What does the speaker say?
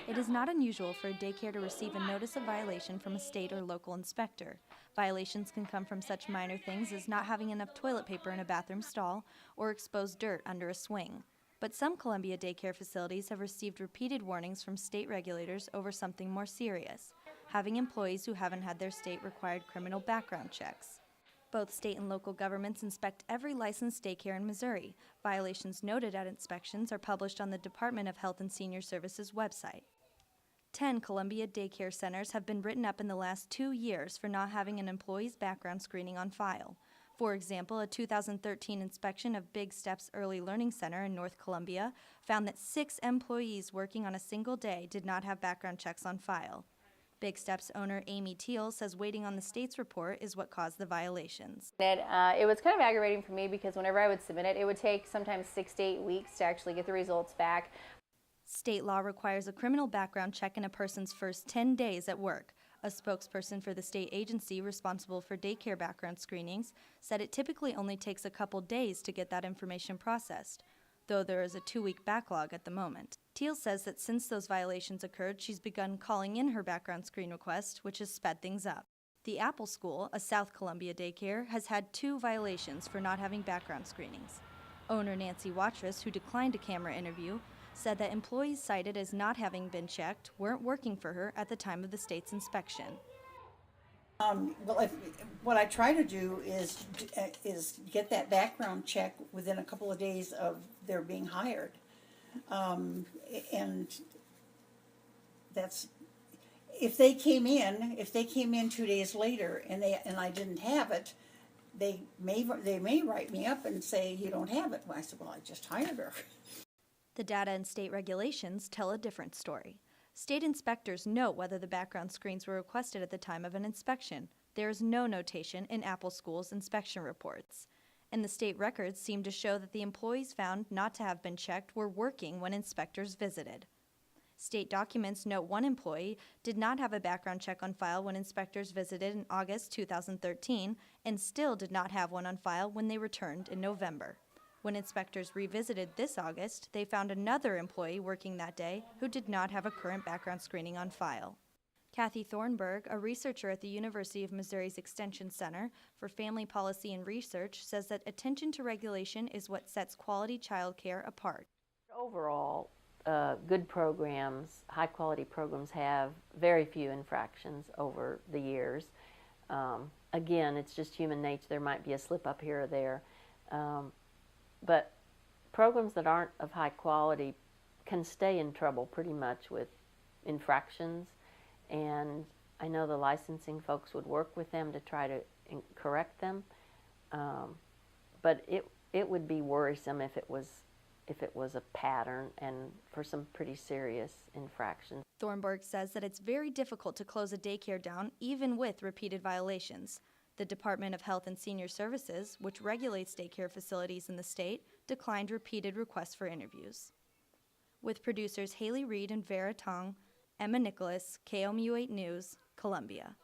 It is not unusual for a daycare to receive a notice of violation from a state or local inspector. Violations can come from such minor things as not having enough toilet paper in a bathroom stall or exposed dirt under a swing. But some Columbia daycare facilities have received repeated warnings from state regulators over something more serious: having employees who haven't had their state-required criminal background checks. Both state and local governments inspect every licensed daycare in Missouri. Violations noted at inspections are published on the Department of Health and Senior Services website. 10 Columbia daycare centers have been written up in the last 2 years for not having an employee's background screening on file. For example, a 2013 inspection of Big Steps Early Learning Center in North Columbia found that 6 employees working on a single day did not have background checks on file. Big Steps owner Amy Teal says waiting on the state's report is what caused the violations. It was kind of aggravating for me because whenever I would submit it, it would take sometimes 6 to 8 weeks to actually get the results back. State law requires a criminal background check in a person's first 10 days at work. A spokesperson for the state agency responsible for daycare background screenings said it typically only takes a couple days to get that information processed, though there is a 2-week backlog at the moment. Teal says that since those violations occurred, she's begun calling in her background screen request, which has sped things up. The Apple School, a South Columbia daycare, has had 2 violations for not having background screenings. Owner Nancy Watrous, who declined a camera interview, said that employees cited as not having been checked weren't working for her at the time of the state's inspection. What I try to do is get that background check within a couple of days of their being hired, and that's if they came in 2 days later and I didn't have it, they may write me up and say you don't have it. Well, I said, well, I just hired her. The data and state regulations tell a different story. State inspectors note whether the background screens were requested at the time of an inspection. There is no notation in Apple School's inspection reports. And the state records seem to show that the employees found not to have been checked were working when inspectors visited. State documents note one employee did not have a background check on file when inspectors visited in August 2013 and still did not have one on file when they returned in November. When inspectors revisited this August, they found another employee working that day who did not have a current background screening on file. Kathy Thornburg, a researcher at the University of Missouri's Extension Center for Family Policy and Research, says that attention to regulation is what sets quality child care apart. Overall, good programs, high-quality programs have very few infractions over the years. Again, it's just human nature. There might be a slip up here or there. But programs that aren't of high quality can stay in trouble pretty much with infractions, and I know the licensing folks would work with them to try to correct them, but it would be worrisome if it was a pattern and for some pretty serious infractions. Thornburg says that it's very difficult to close a daycare down even with repeated violations. The Department of Health and Senior Services, which regulates daycare facilities in the state, declined repeated requests for interviews. With producers Haley Reed and Vera Tong, Emma Nicholas, KOMU 8 News, Columbia.